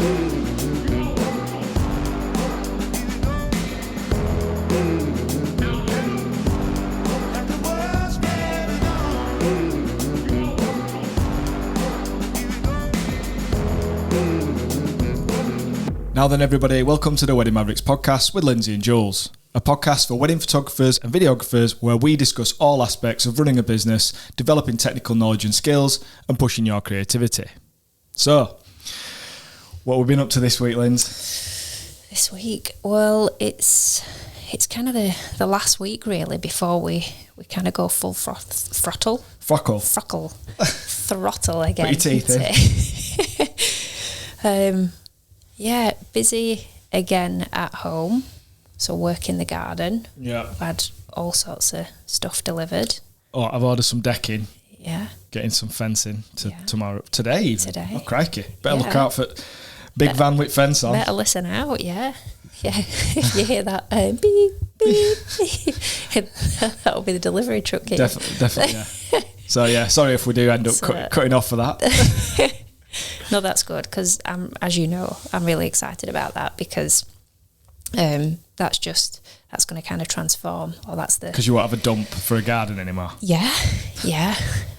Now then, everybody, welcome to the Wedding Mavericks podcast with Lindsay and Jules, a podcast for wedding photographers and videographers where we discuss all aspects of running a business, developing technical knowledge and skills, and pushing your creativity. So, what have we been up to this week, Linz? This week? Well, it's kind of the last week, really, before we kind of go full throttle again. Put your teeth in. Yeah, busy again at home. So work in the garden. Yeah. I've had all sorts of stuff delivered. Oh, I've ordered some decking. Yeah. Getting some fencing tomorrow. Today even. Today. Oh, crikey. Better look out for big van with fence on. Better listen out, yeah. Yeah. You hear that beep, beep, beep. That'll be the delivery truck here. Definitely, yeah. So, yeah, sorry if we do end up cutting off for that. No, that's good because, as you know, I'm really excited about that because that's going to kind of transform. Because you won't have a dump for a garden anymore. Yeah,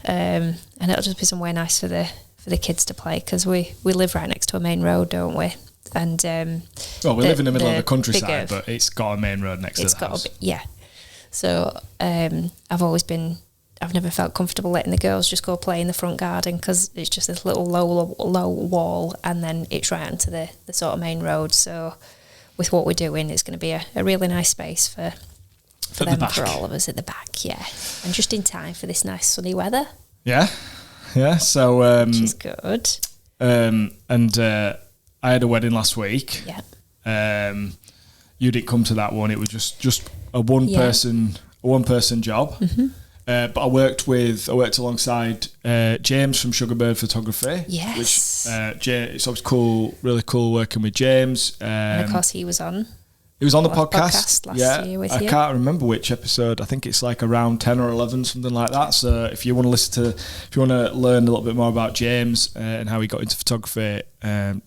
and it'll just be somewhere nice for the kids to play because we live right next to a main road, don't we? And we live in the middle of the countryside, but it's got a main road next to the house. So I've never felt comfortable letting the girls just go play in the front garden because it's just this little low wall and then it's right onto the sort of main road. So with what we're doing, it's going to be a really nice space for them, for all of us at the back, yeah. And just in time for this nice sunny weather. Yeah. So which is good. And I had a wedding last week. Yeah. You didn't come to that one. It was just a one person job. Mm-hmm. But I worked alongside James from Sugarbird Photography. Yes. Which it's always cool, really cool working with James. And of course he was on. He was on the podcast last year with you. I can't remember which episode. I think it's like around 10 or 11, something like that. So if you want to learn a little bit more about James and how he got into photography, have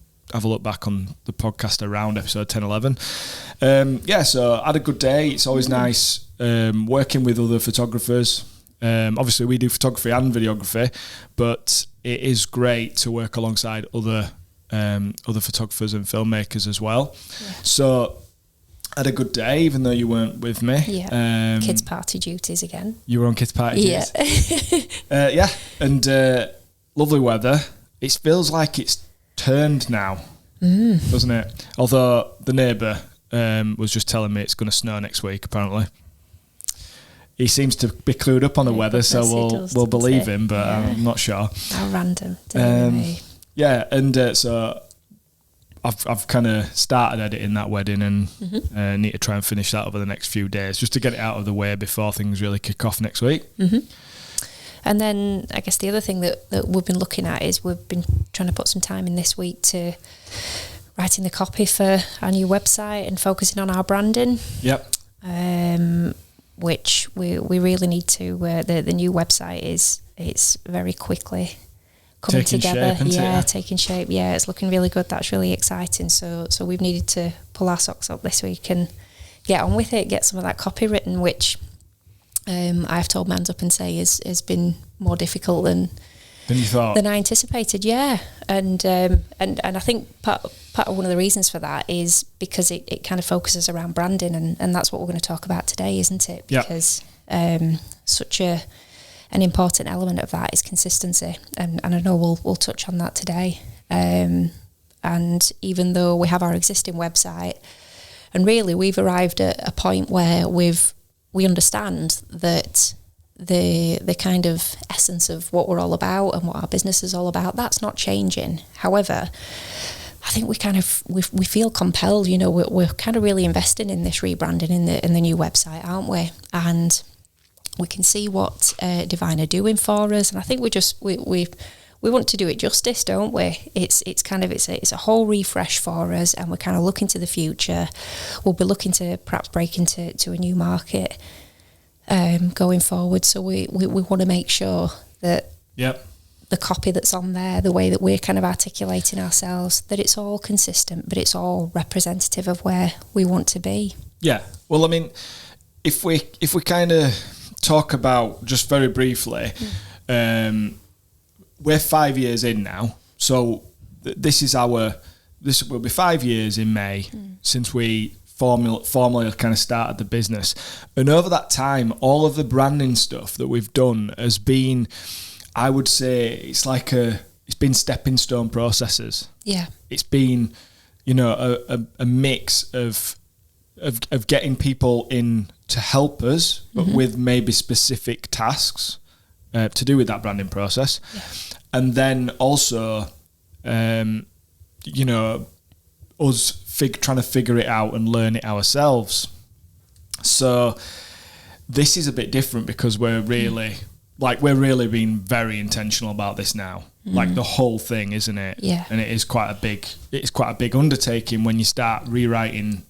a look back on the podcast around episode 10, 11. So I had a good day. It's always nice working with other photographers. Obviously we do photography and videography, but it is great to work alongside other photographers and filmmakers as well. Yeah. So I had a good day, even though you weren't with me. Yeah. Kids party duties again. You were on kids party duties. Yeah. And lovely weather. It feels like it's turned now, doesn't it? Although the neighbour was just telling me it's going to snow next week, apparently. He seems to be clued up on the weather, so we'll believe him, but I'm not sure. How random. So I've kind of started editing that wedding and need to try and finish that over the next few days, just to get it out of the way before things really kick off next week. Mm-hmm. And then I guess the other thing that we've been looking at is we've been trying to put some time in this week to writing the copy for our new website and focusing on our branding. Yep. Which we really need to. The new website it's very quickly coming together. Taking shape. Yeah, it's looking really good. That's really exciting. So we've needed to pull our socks up this week and get on with it. Get some of that copy written, which I have told my hands up and say has been more difficult than you thought, than I anticipated. Yeah, and I think part of one of the reasons for that is because it kind of focuses around branding, and that's what we're going to talk about today, isn't it? Because such an important element of that is consistency, and I know we'll touch on that today. And even though we have our existing website, and really we've arrived at a point where we understand that the kind of essence of what we're all about and what our business is all about, that's not changing. However, I think we feel compelled, we're kind of really investing in this rebranding in the new website, aren't we? And we can see what Divine are doing for us, and I think we want to do it justice, don't we? It's a whole refresh for us, and we're kind of looking to the future. We'll be looking to perhaps break into a new market going forward. So we want to make sure that the copy that's on there, the way that we're kind of articulating ourselves, that it's all consistent, but it's all representative of where we want to be. Yeah. Well, I mean, if we kind of talk about, just very briefly, we're 5 years in now. So this will be 5 years in May since we formally kind of started the business. And over that time, all of the branding stuff that we've done has been, I would say, it's been stepping stone processes. Yeah. It's been, a mix of getting people in to help us, but with maybe specific tasks to do with that branding process. Yeah. And then also, us trying to figure it out and learn it ourselves. So this is a bit different because we're really being very intentional about this now. Like the whole thing, isn't it? Yeah. And it's quite a big undertaking when you start rewriting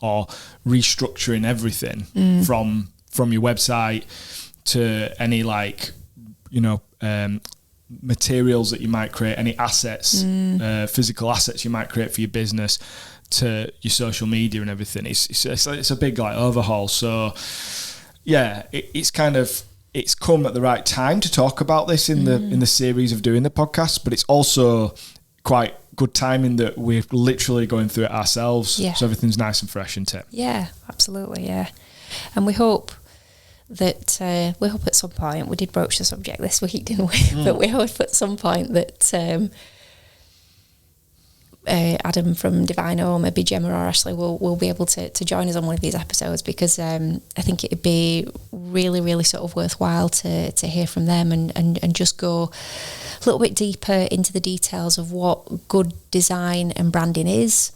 or restructuring everything from your website to any materials that you might create, any assets, physical assets you might create for your business, to your social media and everything. It's a big overhaul. So yeah, it's come at the right time to talk about this in the series of doing the podcast, but it's also quite good timing that we're literally going through it ourselves. Yeah. So everything's nice and fresh, isn't it? Yeah, absolutely. Yeah. And we hope that at some point, we did broach the subject this week, didn't we? But we hope at some point that Adam from Divino, or maybe Gemma or Ashley will be able to join us on one of these episodes, because I think it'd be really, really sort of worthwhile to hear from them and just go a little bit deeper into the details of what good design and branding is.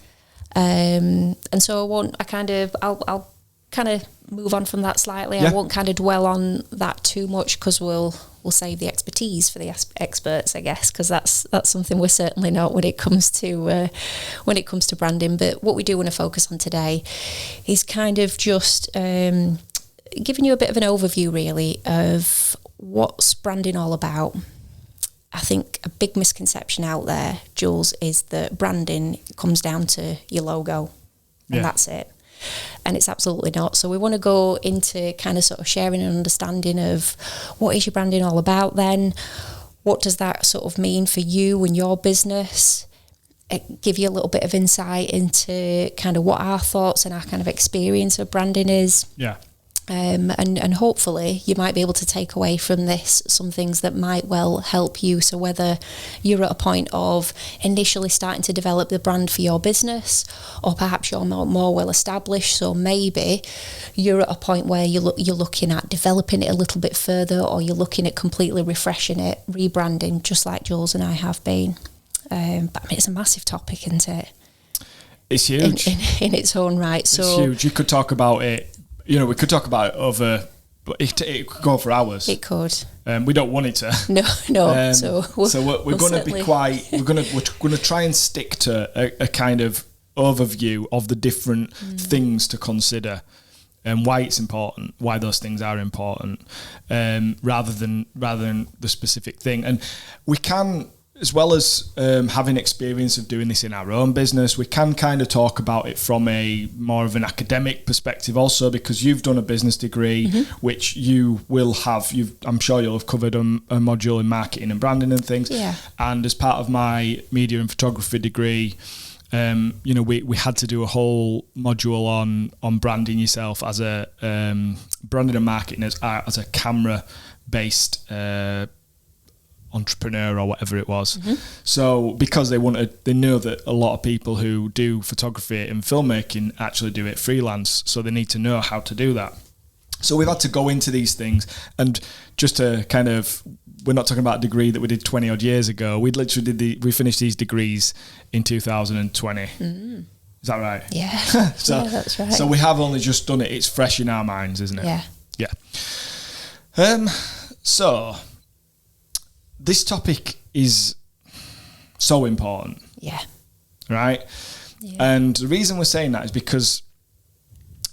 And so I'll kind of move on from that slightly. Yeah. I won't kind of dwell on that too much, because we'll save the expertise for the experts, I guess, because that's something we're certainly not when it comes to branding. But what we do want to focus on today is kind of just giving you a bit of an overview, really, of what's branding all about. I think a big misconception out there, Jules, is that branding comes down to your logo, and that's it. And it's absolutely not. So we want to go into kind of sort of sharing an understanding of what is your branding all about then? What does that sort of mean for you and your business? Give you a little bit of insight into kind of what our thoughts and our kind of experience of branding is. Yeah. And hopefully you might be able to take away from this some things that might well help you. So whether you're at a point of initially starting to develop the brand for your business, or perhaps you're more well established, so maybe you're at a point where you're looking at developing it a little bit further, or you're looking at completely refreshing it, rebranding, just like Jules and I have been. But I mean, it's a massive topic, isn't it? It's huge in its own right. So it's huge. You could talk about it. We could talk about it over, but it could go for hours. It could. We don't want it to. No. We're going to be we're going to try and stick to a kind of overview of the different things to consider and why it's important, why those things are important, rather than the specific thing. And we can, as well as having experience of doing this in our own business, we can kind of talk about it from a more of an academic perspective also, because you've done a business degree, which you will have, I'm sure you'll have covered a module in marketing and branding and things. Yeah. And as part of my media and photography degree, we had to do a whole module on branding yourself as a branding and marketing as a camera-based entrepreneur or whatever it was. So because they know that a lot of people who do photography and filmmaking actually do it freelance, so they need to know how to do that. So we've had to go into these things, and just to kind of, we're not talking about a degree that we did 20 odd years ago. We literally we finished these degrees in 2020. Is that right? Yeah. So, yeah, that's right. So we have only just done it. It's fresh in our minds, isn't it? Yeah. Yeah. So this topic is so important. Yeah. Right? Yeah. And the reason we're saying that is because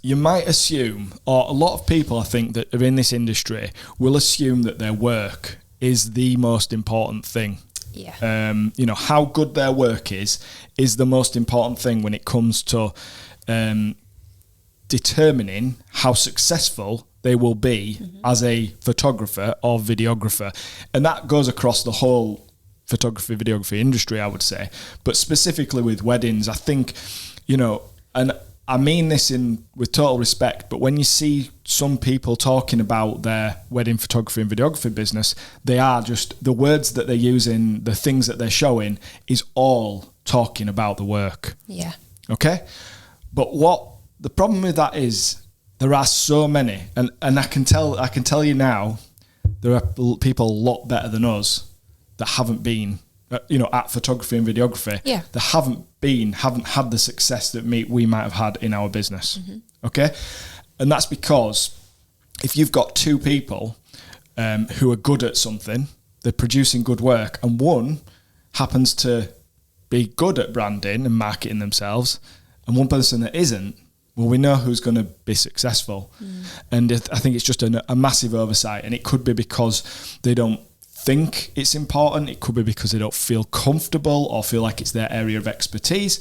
you might assume, or a lot of people I think that are in this industry will assume that their work is the most important thing. Yeah. You know, how good their work is the most important thing when it comes to determining how successful they will be as a photographer or videographer. And that goes across the whole photography, videography industry, I would say. But specifically with weddings, I think, you know, and I mean this with total respect, but when you see some people talking about their wedding photography and videography business, they are just, the words that they're using, the things that they're showing is all talking about the work. Yeah. Okay? But what the problem with that is, there are so many, and I can tell you now, there are people a lot better than us that haven't been, at photography and videography. Yeah. That haven't had the success that we might have had in our business. Okay, and that's because if you've got two people who are good at something, they're producing good work, and one happens to be good at branding and marketing themselves, and one person that isn't, well, we know who's going to be successful. And I think it's just a massive oversight, and it could be because they don't think it's important. It could be because they don't feel comfortable or feel like it's their area of expertise.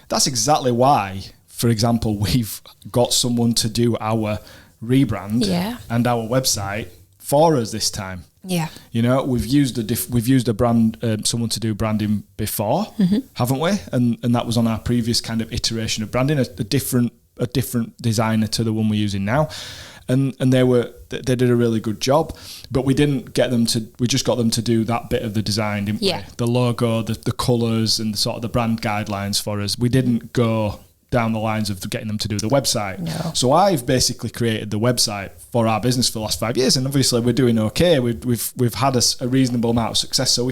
That's exactly why, for example, we've got someone to do our rebrand and our website for us this time. Yeah. You know, we've used a brand, someone to do branding before, haven't we? And that was on our previous kind of iteration of branding, a different designer to the one we're using now. And they did a really good job, but we just got them to do that bit of the design, didn't we? The logo, the colours, and the sort of the brand guidelines for us. We didn't go down the lines of getting them to do the website. No. So I've basically created the website for our business for the last 5 years, and obviously we're doing okay. We've had a reasonable amount of success. So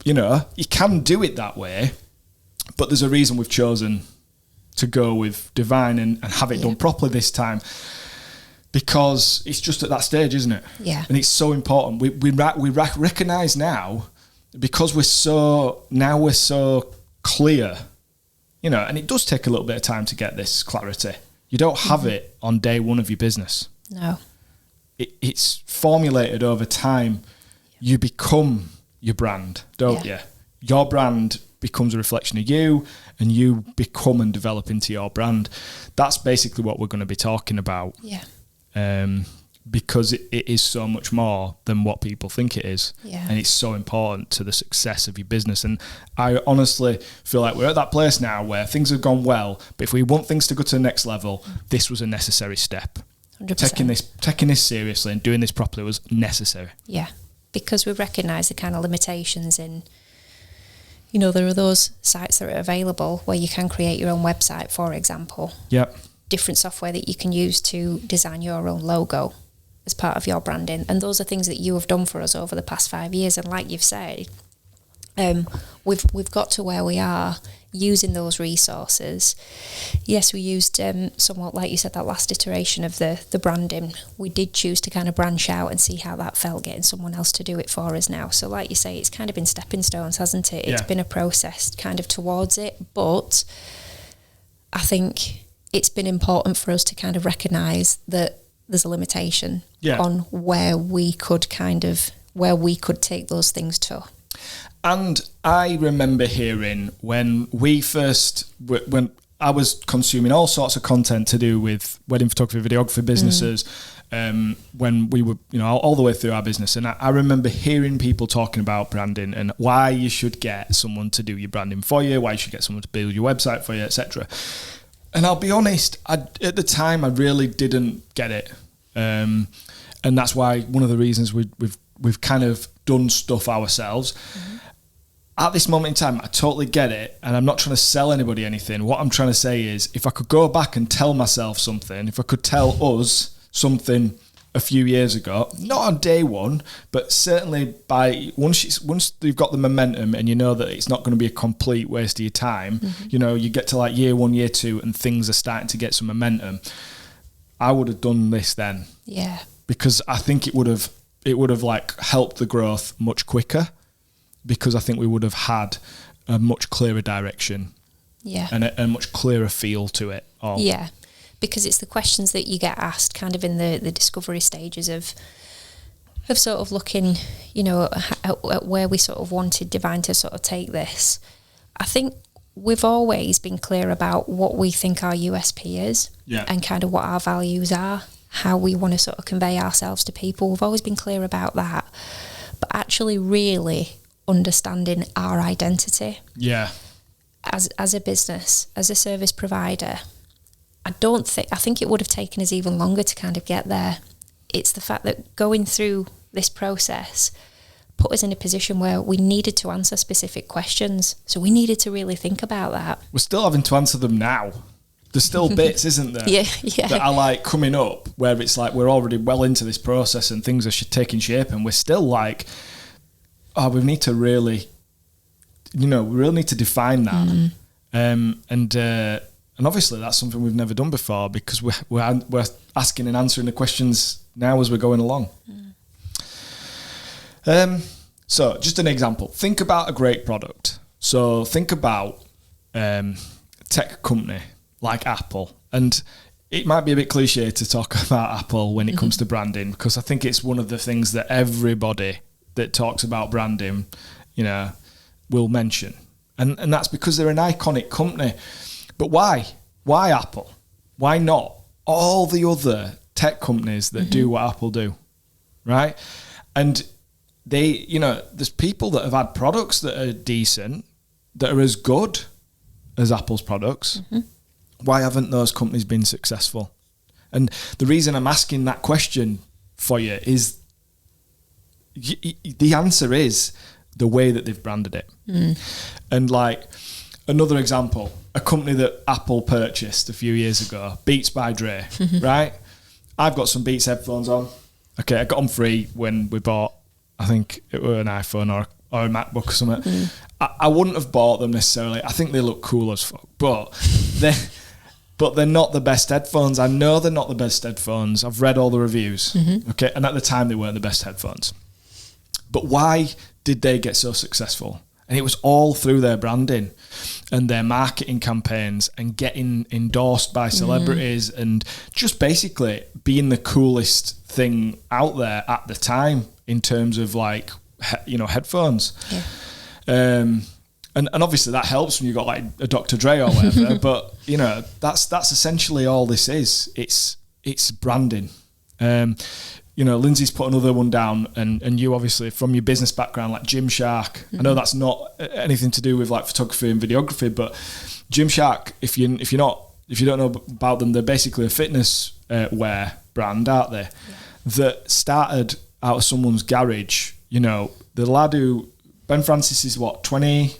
you can do it that way, but there's a reason we've chosen to go with Divine and have it done properly this time, because it's just at that stage, isn't it? Yeah. And it's so important. We recognise now, because we're so clear. You know, and it does take a little bit of time to get this clarity. You don't have it on day one of your business. No. It's formulated over time. You become your brand, don't you? Your brand becomes a reflection of you, and you become and develop into your brand. That's basically what we're going to be talking about. Yeah. Because it is so much more than what people think it is. Yeah. And it's so important to the success of your business. And I honestly feel like we're at that place now where things have gone well, but if we want things to go to the next level, this was a necessary step. 100%. Taking this seriously and doing this properly was necessary. Yeah, because we recognise the kind of limitations in, there are those sites that are available where you can create your own website, for example. Yep. Different software that you can use to design your own logo as part of your branding, and those are things that you have done for us over the past 5 years. And like you've said, we've got to where we are using those resources. Yes, we used somewhat, like you said, that last iteration of the branding. We did choose to kind of branch out and see how that felt, getting someone else to do it for us now. So like you say, it's kind of been stepping stones, hasn't it? It's been a process kind of towards it, but I think it's been important for us to kind of recognise that there's a limitation on where we could take those things to. And I remember hearing when I was consuming all sorts of content to do with wedding photography, videography businesses, when we were, all the way through our business. And I remember hearing people talking about branding and why you should get someone to do your branding for you, why you should get someone to build your website for you, etc. And I'll be honest, at the time I really didn't get it, and that's why one of the reasons we've kind of done stuff ourselves. At this moment in time, I totally get it, and I'm not trying to sell anybody anything. What I'm trying to say is, if I could go back and tell myself something, if I could tell us something a few years ago, not on day one, but certainly once you've got the momentum and you know that it's not going to be a complete waste of your time, you get to like year 1, year 2 and things are starting to get some momentum, I would have done this then. Yeah. Because I think it would have like helped the growth much quicker, because I think we would have had a much clearer direction. Yeah. And a much clearer feel to it all. Yeah. Because it's the questions that you get asked kind of in the discovery stages of of sort of looking, at where we sort of wanted Divine to sort of take this, I think we've always been clear about what we think our USP is, and kind of what our values are, how we want to sort of convey ourselves to people. We've always been clear about that, but actually really understanding our identity. Yeah. As a business, as a service provider, I think it would have taken us even longer to kind of get there. It's the fact that going through this process put us in a position where we needed to answer specific questions. So we needed to really think about that. We're still having to answer them now. There's still bits, isn't there? Yeah. That are like coming up where it's like we're already well into this process and things are taking shape, and we're still like, we need to really, we really need to define that. And obviously that's something we've never done before, because we're asking and answering the questions now as we're going along. So just an example. Think about a great product. So think about tech company like Apple. And it might be a bit cliche to talk about Apple when it comes to branding, because I think it's one of the things that everybody that talks about branding, will mention. And that's because they're an iconic company. But why? Why Apple? Why not all the other tech companies that do what Apple do, right? And they, there's people that have had products that are decent, that are as good as Apple's products. Why haven't those companies been successful? And the reason I'm asking that question for you is the answer is the way that they've branded it. And like another example, a company that Apple purchased a few years ago, Beats by Dre, right? I've got some Beats headphones on. Okay, I got them free when we bought, I think it were an iPhone or a MacBook or something. I wouldn't have bought them necessarily. I think they look cool as fuck, but they're not the best headphones. I know they're not the best headphones. I've read all the reviews. Okay, and at the time they weren't the best headphones. But why did they get so successful? And it was all through their branding and their marketing campaigns and getting endorsed by celebrities and just basically being the coolest thing out there at the time in terms of like, headphones. And obviously that helps when you've got like a Dr. Dre or whatever, but that's essentially all this is. It's branding. Lindsay's put another one down, and you obviously from your business background, like Gymshark. I know that's not anything to do with like photography and videography, but Gymshark, if you don't know about them, they're basically a fitness wear brand, aren't they? That started out of someone's garage. The lad who Ben Francis is what, 20?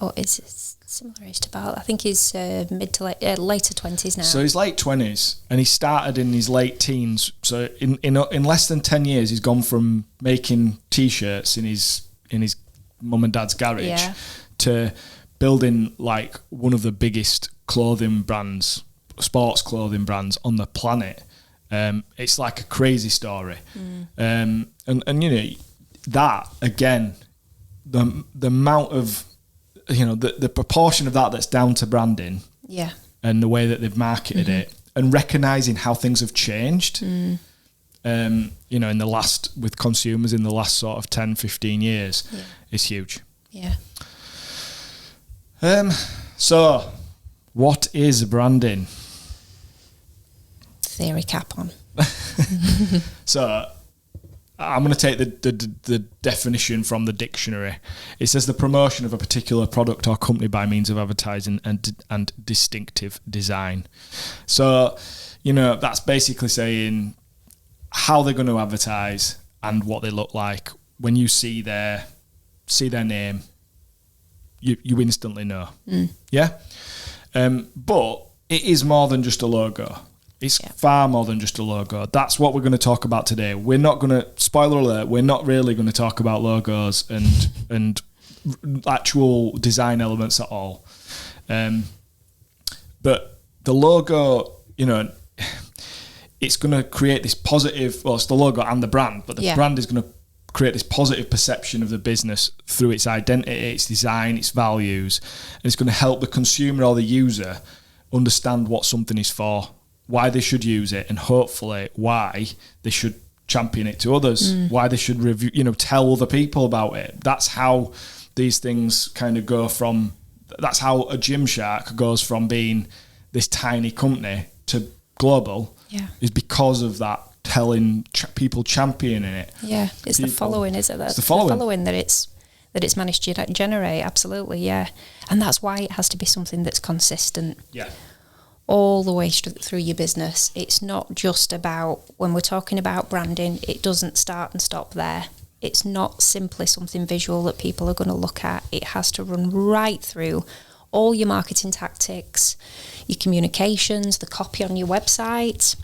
Oh, it's similar age to Bal. I think he's mid to later 20s now. So he's late 20s, and he started in his late teens. So in less than 10 years, he's gone from making T-shirts in his mum and dad's garage to building like one of the biggest clothing brands, sports clothing brands on the planet. It's like a crazy story. And that again, the amount of the proportion of that that's down to branding, and the way that they've marketed it, and recognizing how things have changed, in the last, with consumers in the last sort of 10-15 years, is huge. So what is branding? Theory cap on. So I'm going to take the definition from the dictionary. It says the promotion of a particular product or company by means of advertising and distinctive design. So, that's basically saying how they're going to advertise and what they look like. When you see their name, you instantly know. Yeah? But it is more than just a logo. It's far more than just a logo. That's what we're going to talk about today. We're not going to, spoiler alert, we're not really going to talk about logos and actual design elements at all. But the logo, it's going to create this positive, well, it's the logo and the brand, but the brand is going to create this positive perception of the business through its identity, its design, its values. And it's going to help the consumer or the user understand what something is for, why they should use it, and hopefully why they should champion it to others, why they should review, tell other people about it. That's how these things kind of go from, that's how a Gymshark goes from being this tiny company to global, is because of that telling people championing it. Yeah, it's people. The following, is it? It's the following that it's managed to generate, absolutely, yeah. And that's why it has to be something that's consistent. Yeah. All the way through your business. It's not just about, when we're talking about branding, it doesn't start and stop there. It's not simply something visual that people are going to look at. It has to run right through all your marketing tactics, your communications, the copy on your website,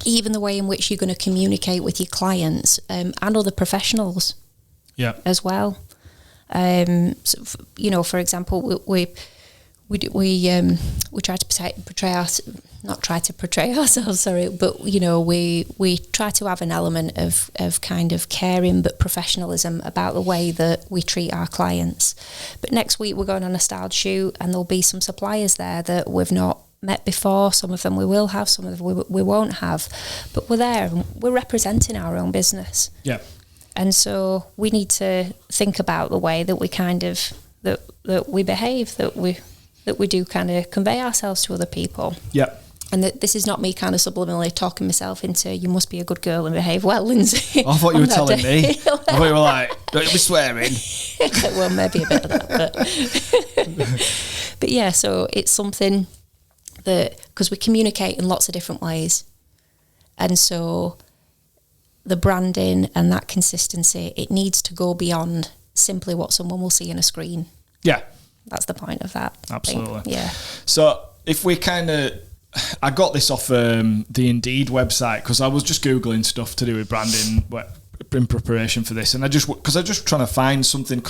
even the way in which you're going to communicate with your clients and other professionals as well. So, for example, we try to portray ourselves, sorry, but we try to have an element of kind of caring but professionalism about the way that we treat our clients. But next week we're going on a styled shoot, and there'll be some suppliers there that we've not met before. Some of them we will have, some of them we won't have, but we're there and we're representing our own business. Yeah. And so we need to think about the way that we kind of that we behave, that we do kind of convey ourselves to other people. Yeah. And that this is not me kind of subliminally talking myself into, you must be a good girl and behave well, Lindsay. I thought you were telling me. I thought you were like, don't you be swearing. Well, maybe a bit of that. But yeah, so it's something that, because we communicate in lots of different ways. And so the branding and that consistency, it needs to go beyond simply what someone will see on a screen. Yeah. That's the point of that. Absolutely. Yeah. So if we I got this off the Indeed website because I was just Googling stuff to do with branding in preparation for this. And I just trying to find something,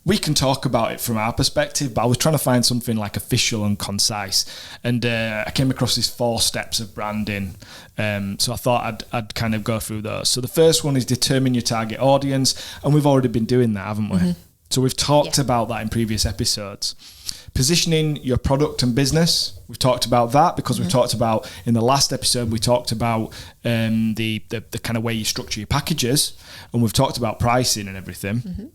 we can talk about it from our perspective, but I was trying to find something like official and concise. And I came across these 4 steps of branding. So I thought I'd kind of go through those. So the first one is determine your target audience. And we've already been doing that, haven't we? Mm-hmm. So we've talked about that in previous episodes. Positioning your product and business. We've talked about that because we've talked about, in the last episode, we talked about the kind of way you structure your packages, and we've talked about pricing and everything. Mm-hmm.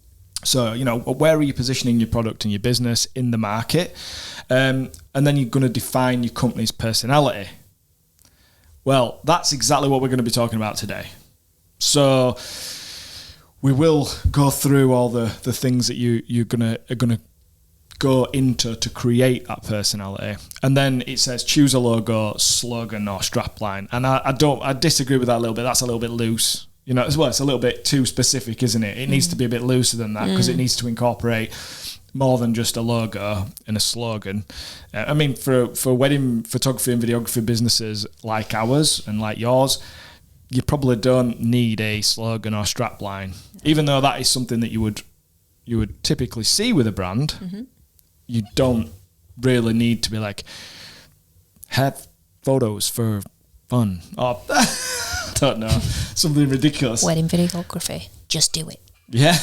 So, where are you positioning your product and your business in the market? And then you're going to define your company's personality. Well, that's exactly what we're going to be talking about today. So we will go through all the things that are gonna go into to create that personality. And then it says choose a logo, slogan or strapline. And I disagree with that a little bit. That's a little bit loose. As well, it's a little bit too specific, isn't it? It needs to be a bit looser than that because it needs to incorporate more than just a logo and a slogan. I mean, for wedding photography and videography businesses like ours and like yours, you probably don't need a slogan or strapline, even though that is something that you would typically see with a brand. Mm-hmm. You don't really need to be like, have photos for fun, or I don't know, something ridiculous. Wedding videography, just do it. Yeah.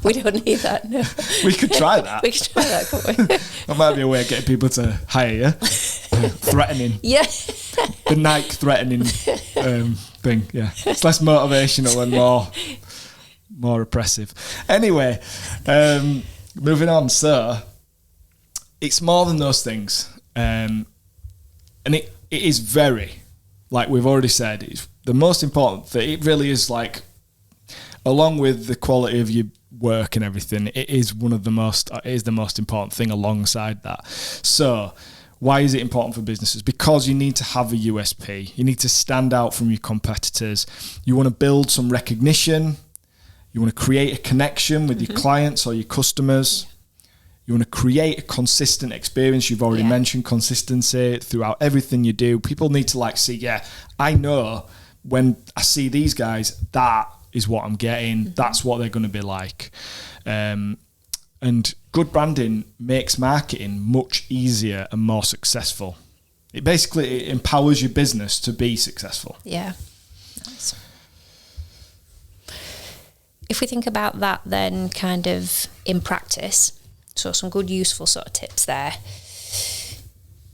We don't need that, no. We could try that. We could try that, couldn't we? That might be a way of getting people to hire you. Threatening. Yeah. The Nike threatening thing, yeah. It's less motivational and more oppressive. Anyway, moving on. So, it's more than those things. And it is very, like we've already said, it's the most important thing. It really is, like, along with the quality of your work and everything, it is the most important thing alongside that. So why is it important for businesses? Because you need to have a USP. You need to stand out from your competitors. You want to build some recognition. You want to create a connection with your clients or your customers. You want to create a consistent experience. You've already mentioned consistency throughout everything you do. People need to see, I know when I see these guys, that is what I'm getting. Mm-hmm. That's what they're going to be like. And good branding makes marketing much easier and more successful. It basically empowers your business to be successful. Yeah. Nice. If we think about that then kind of in practice, so some good useful sort of tips there.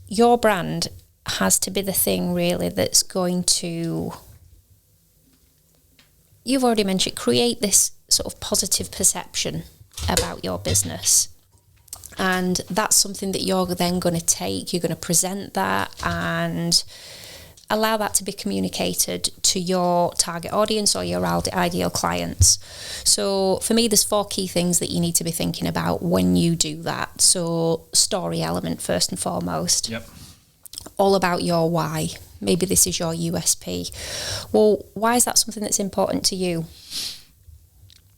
Your brand has to be the thing really that's going to you've already mentioned, create this sort of positive perception about your business. And that's something that you're then going to take, you're going to present that and allow that to be communicated to your target audience or your ideal clients. So for me, there's 4 key things that you need to be thinking about when you do that. So story element first and foremost. Yep. All about your why. Maybe this is your USP. Well, why is that something that's important to you?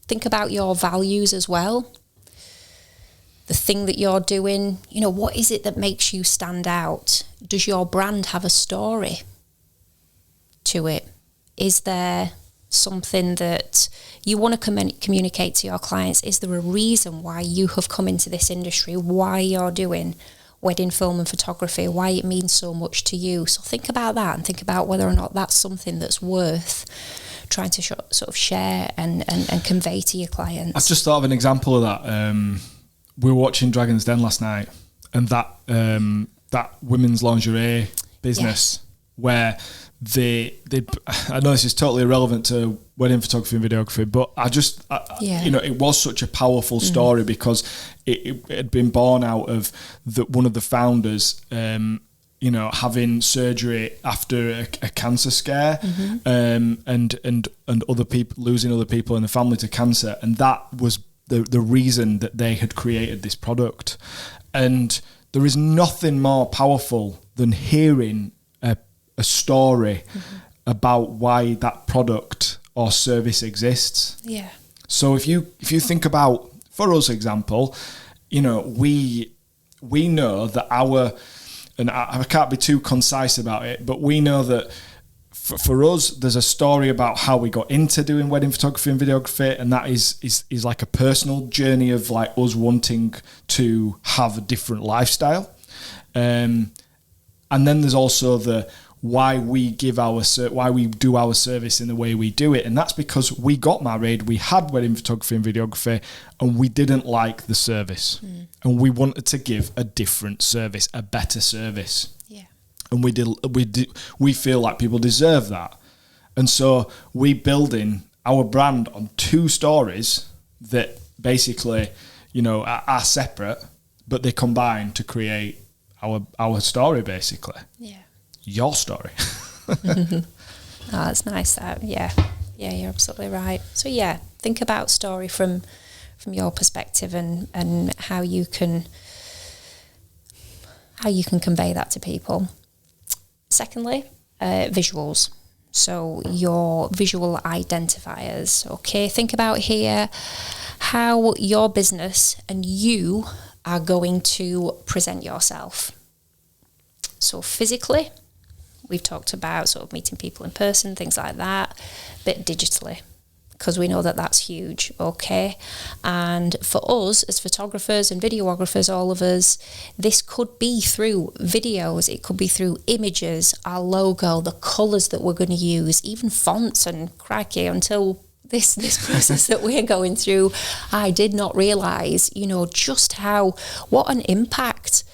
Think about your values as well. The thing that you're doing, what is it that makes you stand out? Does your brand have a story to it? Is there something that you want to communicate to your clients? Is there a reason why you have come into this industry, why you're doing wedding film and photography, why it means so much to you? So think about that and think about whether or not that's something that's worth trying to sort of share and convey to your clients. I've just thought of an example of that. We were watching Dragon's Den last night, and that women's lingerie business where they I know this is totally irrelevant to wedding photography and videography, but it was such a powerful story because it had been born out of one of the founders having surgery after a cancer scare, and other people losing other people in the family to cancer, and that was the reason that they had created this product. And there is nothing more powerful than hearing a story about why that product or service exists. Yeah. So if you think about, for us example, we know that and I can't be too concise about it, but we know that for us, there's a story about how we got into doing wedding photography and videography, and that is like a personal journey of like us wanting to have a different lifestyle. And then there's also the why we do our service in the way we do it, and that's because we got married, we had wedding photography and videography, and we didn't like the service, and we wanted to give a different service, a better service. And we feel like people deserve that. And so we building our brand on 2 stories that basically, are separate, but they combine to create our story, basically. Yeah. Your story. Oh, that's nice. That. Yeah, you're absolutely right. So think about story from your perspective and how you can convey that to people. Secondly, visuals. So your visual identifiers. Okay, think about here how your business and you are going to present yourself. So physically, we've talked about sort of meeting people in person, things like that, but digitally, because we know that that's huge, okay? And for us as photographers and videographers, all of us, this could be through videos, it could be through images, our logo, the colours that we're going to use, even fonts, and crikey, until this process that we're going through, I did not realise, just what an impact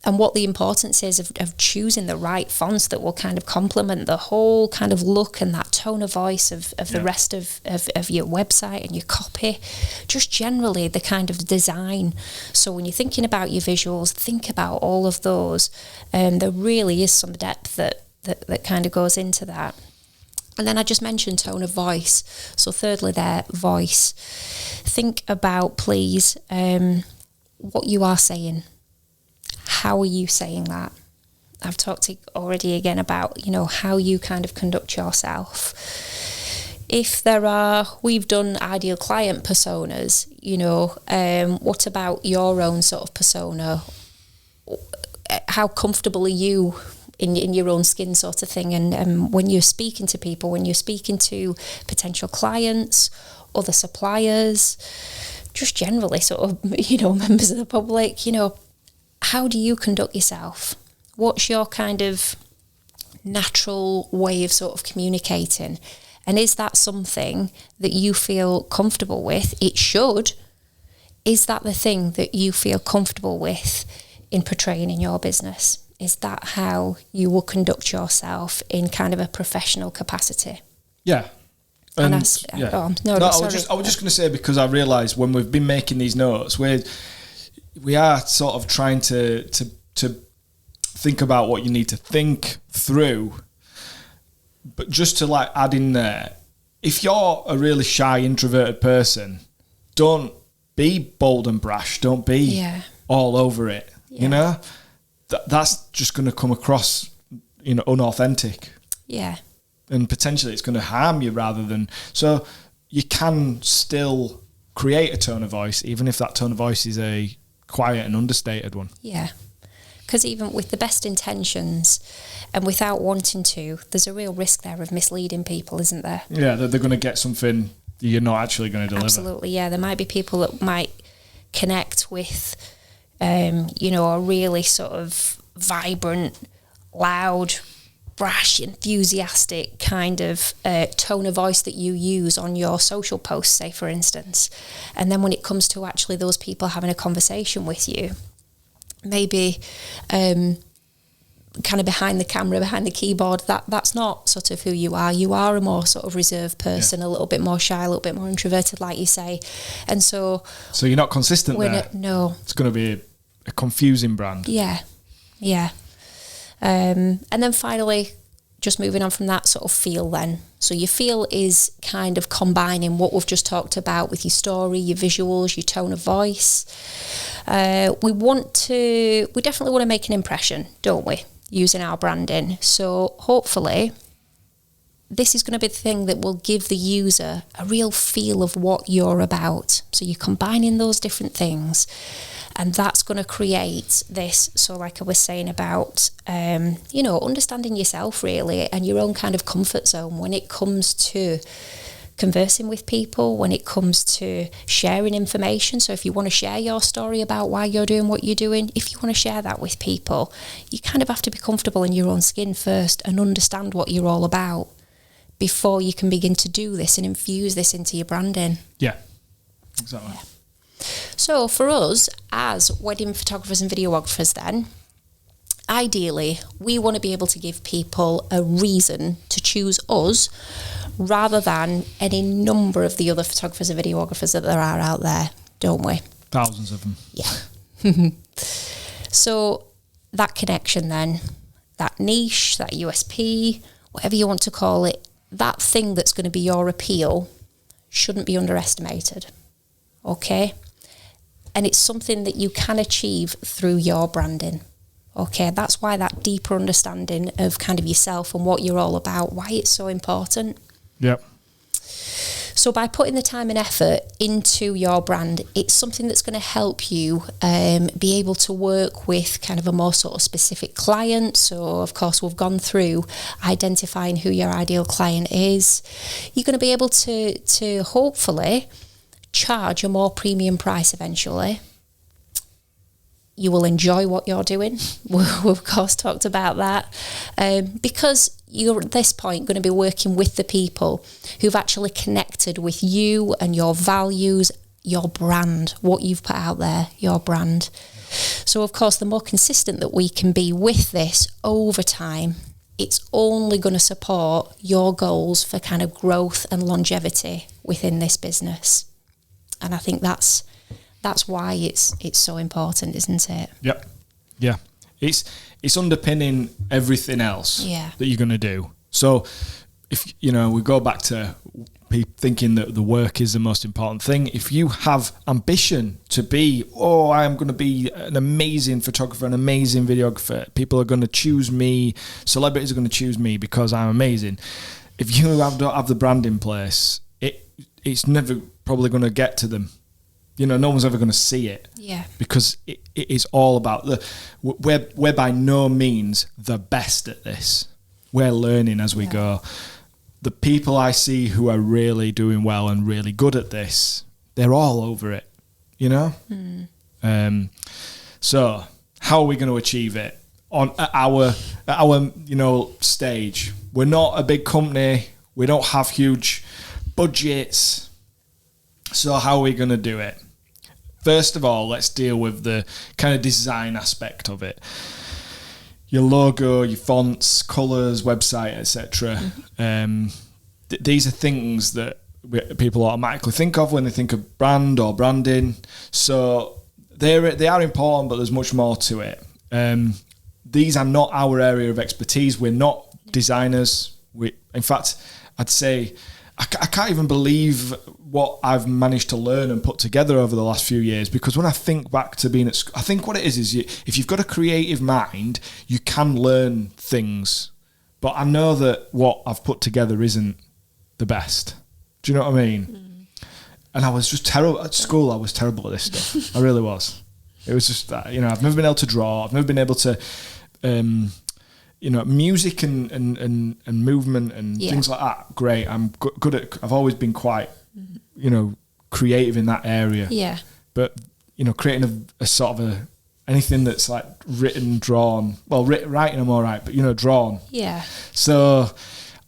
and what the importance is of choosing the right fonts that will kind of complement the whole kind of look and that tone of voice of the rest of your website and your copy, just generally the kind of design. So when you're thinking about your visuals, think about all of those. There really is some depth that kind of goes into that. And then I just mentioned tone of voice. So thirdly there, voice. Think about, please, what you are saying. How are you saying that? I've talked already again about, how you kind of conduct yourself. If we've done ideal client personas, what about your own sort of persona? How comfortable are you in your own skin sort of thing? And when you're speaking to people, when you're speaking to potential clients, other suppliers, just generally sort of, members of the public, how do you conduct yourself? What's your kind of natural way of sort of communicating? And is that something that you feel comfortable with? It should. Is that the thing that you feel comfortable with in portraying in your business? Is that how you will conduct yourself in kind of a professional capacity? Yeah. And I was just going to say, because I realised when we've been making these notes, we are sort of trying to think about what you need to think through. But just to like add in there, if you're a really shy, introverted person, don't be bold and brash. Don't be all over it. You know, that's just going to come across, unauthentic. Yeah. And potentially it's going to harm you rather than... So you can still create a tone of voice, even if that tone of voice is a quiet and understated one. Yeah. Because even with the best intentions and without wanting to, there's a real risk there of misleading people, isn't there? Yeah, that they're going to get something you're not actually going to deliver. Absolutely, yeah. There might be people that might connect with, a really sort of vibrant, loud, brash, enthusiastic kind of tone of voice that you use on your social posts, say, for instance. And then when it comes to actually those people having a conversation with you, maybe kind of behind the camera, behind the keyboard, that's not sort of who you are. You are a more sort of reserved person, a little bit more shy, a little bit more introverted, like you say. And so you're not consistent there. No. It's going to be a confusing brand. Yeah. And then finally, just moving on from that sort of feel then. So your feel is kind of combining what we've just talked about with your story, your visuals, your tone of voice. We definitely want to make an impression, don't we, using our branding. So hopefully this is going to be the thing that will give the user a real feel of what you're about. So you're combining those different things. And that's going to create this, so like I was saying about, understanding yourself really and your own kind of comfort zone when it comes to conversing with people, when it comes to sharing information. So if you want to share your story about why you're doing what you're doing, if you want to share that with people, you kind of have to be comfortable in your own skin first and understand what you're all about before you can begin to do this and infuse this into your branding. Yeah, exactly. Yeah. So for us as wedding photographers and videographers then, ideally we want to be able to give people a reason to choose us rather than any number of the other photographers and videographers that there are out there, don't we? Thousands of them. Yeah. So that connection then, that niche, that USP, whatever you want to call it, that thing that's going to be your appeal shouldn't be underestimated. Okay? And it's something that you can achieve through your branding. Okay, that's why that deeper understanding of kind of yourself and what you're all about, why it's so important. Yep. So by putting the time and effort into your brand, it's something that's going to help you be able to work with kind of a more sort of specific client. So of course we've gone through identifying who your ideal client is. You're going to be able to hopefully charge a more premium price eventually. You will enjoy what you're doing. We've of course talked about that because you're at this point going to be working with the people who've actually connected with you and your values, your brand, what you've put out there, your brand. So of course the more consistent that we can be with this over time, it's only going to support your goals for kind of growth and longevity within this business. And I think that's why it's so important, isn't it? Yep. Yeah. It's underpinning everything else that you're going to do. So if, we go back to thinking that the work is the most important thing. If you have ambition to be, I am going to be an amazing photographer, an amazing videographer, people are going to choose me, celebrities are going to choose me because I'm amazing. If you don't have the brand in place, it's never probably going to get to them. No one's ever going to see it. Yeah. Because it is all about we're by no means the best at this. We're learning as we go. The people I see who are really doing well and really good at this, they're all over it, So how are we going to achieve it at our stage? We're not a big company. We don't have huge budgets. So how are we going to do it? First of all, let's deal with the kind of design aspect of it. Your logo, your fonts, colours, website, etc. these are things that people automatically think of when they think of brand or branding. So they are important, but there's much more to it. These are not our area of expertise. We're not designers. In fact, I'd say I can't even believe what I've managed to learn and put together over the last few years, because when I think back to being at school, I think what it is if you've got a creative mind, you can learn things. But I know that what I've put together isn't the best. Do you know what I mean? And I was just terrible at school. I was terrible at this stuff. I really was. It was just that, I've never been able to draw. I've never been able to, music and movement and things like that. Great. I'm good at. I've always been quite, creative in that area. Yeah. But creating a sort of anything that's like written, drawn. Well, writing I'm all right, but drawn. Yeah. So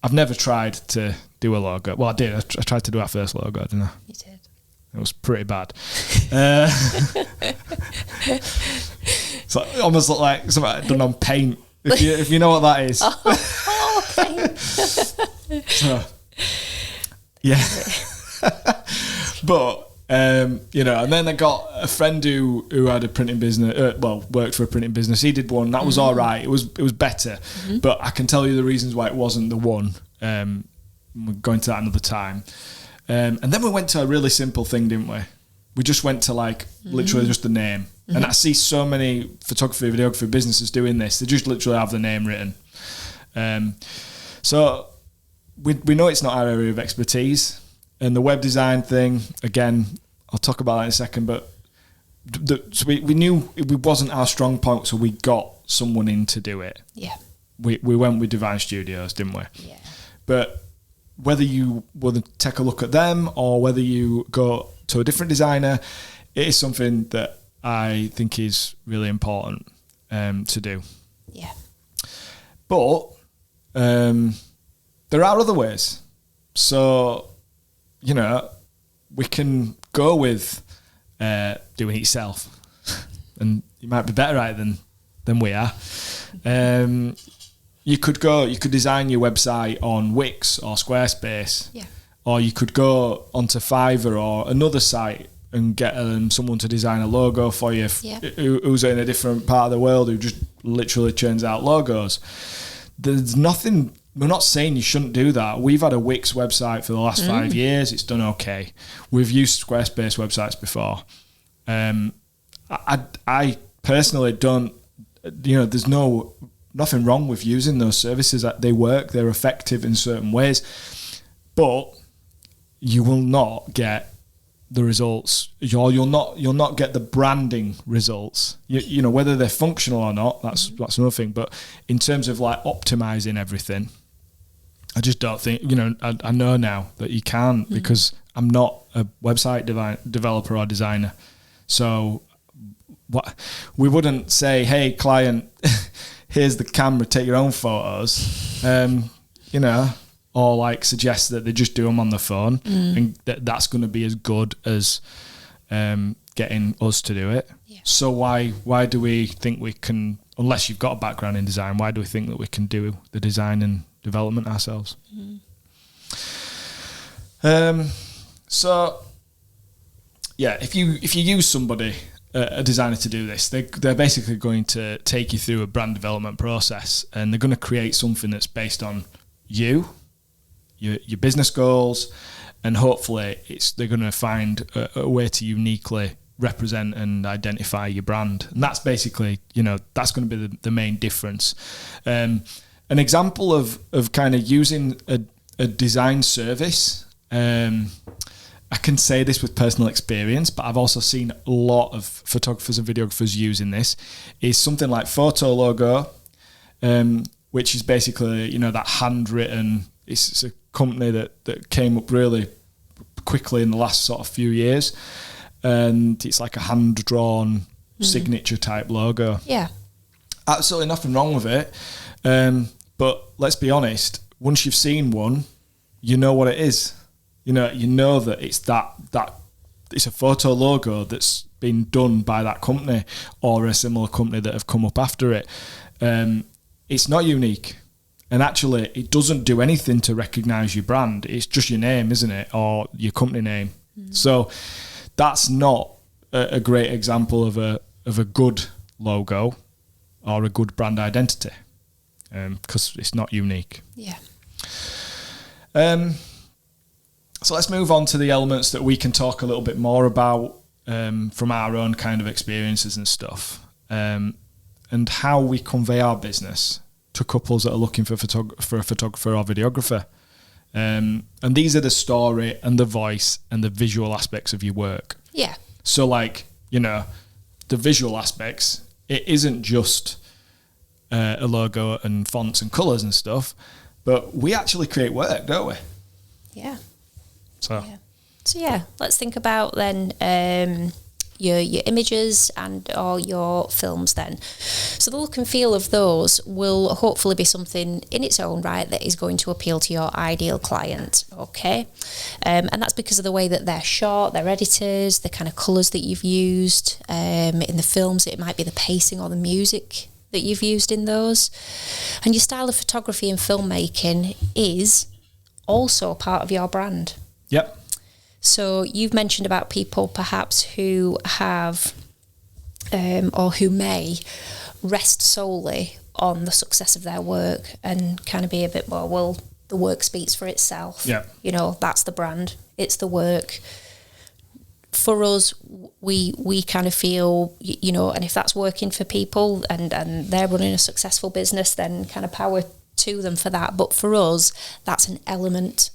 I've never tried to do a logo. Well, I did. I tried to do our first logo, didn't I? You did. It was pretty bad. So it almost looked like something I'd done on paint. If you know what that is. Paint. So, yeah. But and then I got a friend who had a printing business. Worked for a printing business. He did one that was all right. It was better, but I can tell you the reasons why it wasn't the one. We're going to that another time. And then we went to a really simple thing, didn't we? We just went to literally just the name. And I see so many photography, videography businesses doing this. They just literally have the name written. So we know it's not our area of expertise. And the web design thing, again, I'll talk about that in a second. But so we knew it wasn't our strong point, so we got someone in to do it. Yeah. We went with Divine Studios, didn't we? Yeah. But whether you want to take a look at them or whether you go to a different designer, it is something that I think is really important to do. Yeah. But there are other ways. So, we can go with doing it yourself. And you might be better at it than we are. You could design your website on Wix or Squarespace. Yeah. Or you could go onto Fiverr or another site and get someone to design a logo for you who's in a different part of the world who just literally churns out logos. There's nothing. We're not saying you shouldn't do that. We've had a Wix website for the last 5 years. It's done okay. We've used Squarespace websites before. I personally don't. There's nothing wrong with using those services. They work. They're effective in certain ways, but you will not get the results. You'll not get the branding results. Whether they're functional or not, that's another thing. But in terms of optimizing everything, I just don't think. I know now that you can't because I'm not a website developer or designer. So what we wouldn't say, hey client, here's the camera, take your own photos. Or suggest that they just do them on the phone, and that's going to be as good as getting us to do it. Yeah. So why do we think we can, unless you've got a background in design, why do we think that we can do the design and development ourselves? So yeah, if you use somebody, a designer to do this, they're basically going to take you through a brand development process, and they're going to create something that's based on you, your business goals, and hopefully they're going to find a way to uniquely represent and identify your brand. And that's basically, that's going to be the main difference. An example of kind of using a design service, I can say this with personal experience, but I've also seen a lot of photographers and videographers using this, is something like Photologo, which is basically, that handwritten. It's a company that came up really quickly in the last sort of few years, and it's like a hand-drawn signature type logo. Yeah. Absolutely nothing wrong with it. But let's be honest, once you've seen one, you know what it is. You know that it's that it's a photo logo that's been done by that company or a similar company that have come up after it. It's not unique. And actually, it doesn't do anything to recognise your brand. It's just your name, isn't it? Or your company name. So that's not a great example of a good logo or a good brand identity, because it's not unique. Yeah. So let's move on to the elements that we can talk a little bit more about from our own kind of experiences and stuff, and how we convey our business to couples that are looking for a photographer or videographer. And these are the story and the voice and the visual aspects of your work. Yeah. So like, you know, the visual aspects, it isn't just a logo and fonts and colours and stuff, but we actually create work, don't we? Yeah. So yeah, let's think about then your images and or your films then. So the look and feel of those will hopefully be something in its own right that is going to appeal to your ideal client, okay? And that's because of the way that they're shot, their editors, the kind of colours that you've used. In the films, it might be the pacing or the music that you've used in those. And your style of photography and filmmaking is also part of your brand. Yep. So you've mentioned about people perhaps who have or who may rest solely on the success of their work and kind of be a bit more, well, the work speaks for itself. Yeah. You know, that's the brand. It's the work. For us, we kind of feel, you know, and if that's working for people and they're running a successful business, then kind of power to them for that. But for us, that's an element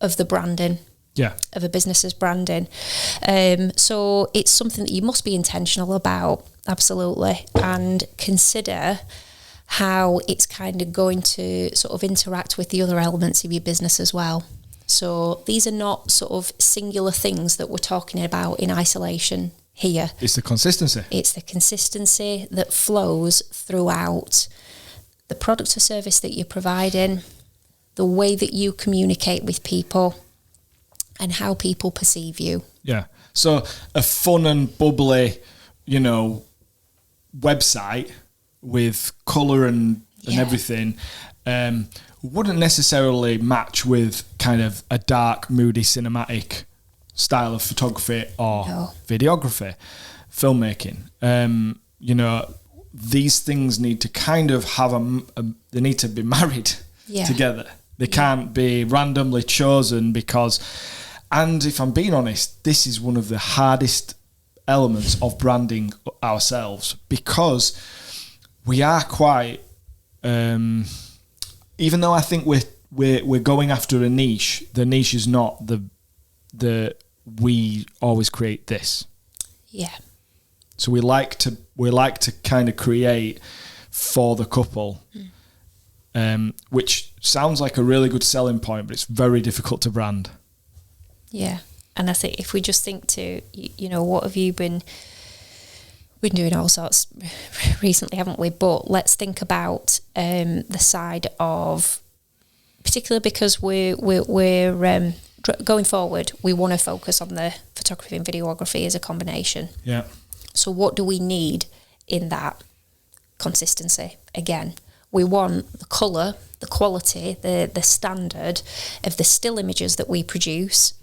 of the branding. Yeah. Of a business's branding. So it's something that you must be intentional about, absolutely, and consider how it's kind of going to sort of interact with the other elements of your business as well. So these are not sort of singular things that we're talking about in isolation here. It's the consistency. It's the consistency that flows throughout the product or service that you're providing, the way that you communicate with people, and how people perceive you. Yeah. So a fun and bubbly, you know, website with colour and everything wouldn't necessarily match with kind of a dark, moody, cinematic style of photography or videography, filmmaking. You know, these things need to kind of have they need to be married together. They can't be randomly chosen because... And if I'm being honest, this is one of the hardest elements of branding ourselves, because we are quite, even though I think we're going after a niche, the niche is not the we always create this. Yeah. So we like to kind of create for the couple, which sounds like a really good selling point, but it's very difficult to brand. Yeah, and I think if we just think to, you know, what have you been doing all sorts recently, haven't we? But let's think about the side of, particularly because we're going forward, we want to focus on the photography and videography as a combination. Yeah. So what do we need in that consistency? Again, we want the colour, the quality, the standard of the still images that we produce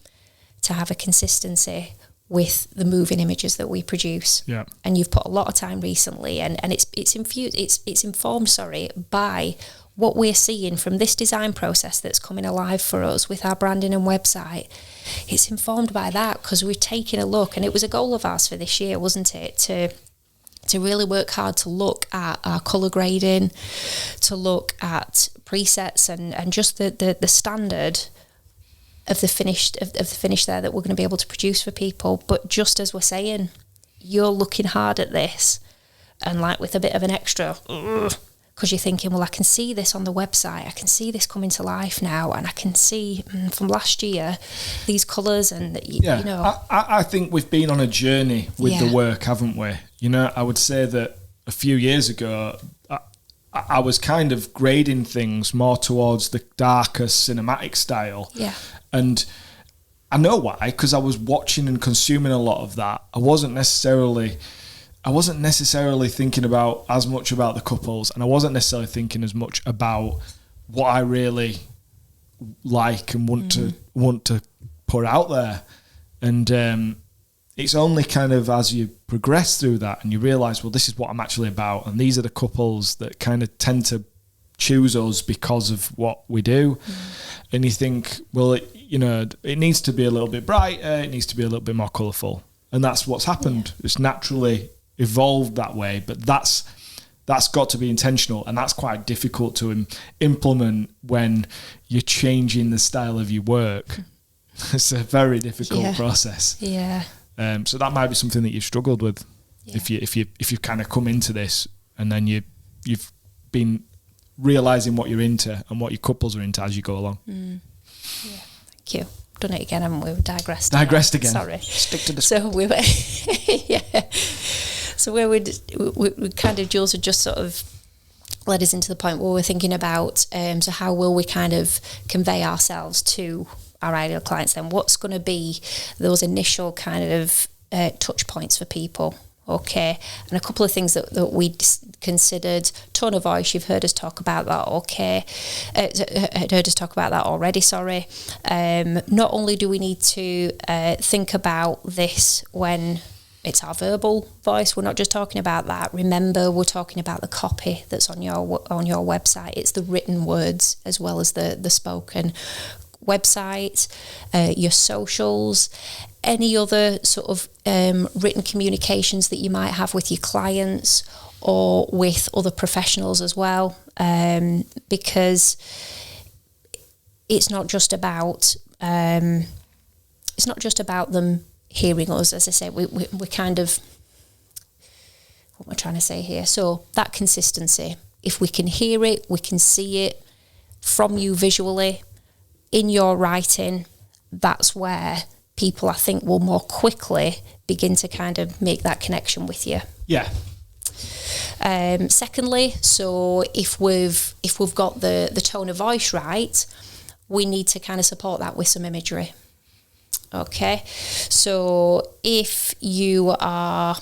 to have a consistency with the moving images that we produce. Yeah. And you've put a lot of time recently, and it's informed by what we're seeing from this design process that's coming alive for us with our branding and website. It's informed by that because we're taking a look, and it was a goal of ours for this year, wasn't it, to really work hard to look at our colour grading, to look at presets and just the standard of the finish there that we're going to be able to produce for people. But just as we're saying, you're looking hard at this and like with a bit of an extra, because you're thinking, well, I can see this on the website, I can see this coming to life now, and I can see from last year these colours and you know. I think we've been on a journey with the work, haven't we? You know, I would say that a few years ago I was kind of grading things more towards the darker cinematic style. Yeah. And I know why, because I was watching and consuming a lot of that. I wasn't necessarily thinking about as much about the couples, and I wasn't necessarily thinking as much about what I really like and want to put out there. And it's only kind of as you progress through that and you realise, well, this is what I'm actually about, and these are the couples that kind of tend to choose us because of what we do. And you think, well, it needs to be a little bit brighter, it needs to be a little bit more colourful, and that's what's happened. It's naturally evolved that way, but that's got to be intentional, and that's quite difficult to implement when you're changing the style of your work. It's a very difficult process. So that might be something that you've struggled with if you kind of come into this and then you've been realising what you're into and what your couples are into as you go along. Thank you. Done it again, haven't we? We've digressed again. Sorry. Stick to the So we were So where we kind of, Jules had just sort of led us into the point where we're thinking about so how will we kind of convey ourselves to our ideal clients then? What's going to be those initial kind of touch points for people? Okay, and a couple of things that we considered. Tone of voice, you've heard us talk about that. Okay, heard us talk about that already. Sorry. Not only do we need to think about this when it's our verbal voice, we're not just talking about that. Remember, we're talking about the copy that's on your website. It's the written words as well as the spoken. Website, your socials, any other sort of written communications that you might have with your clients or with other professionals as well, because it's not just about them hearing us. As I say, we kind of, what am I trying to say here? So that consistency, if we can hear it, we can see it from you visually, in your writing, that's where people, I think, will more quickly begin to kind of make that connection with you. Yeah. Secondly, so if we've got the tone of voice right, we need to kind of support that with some imagery. Okay, so if you are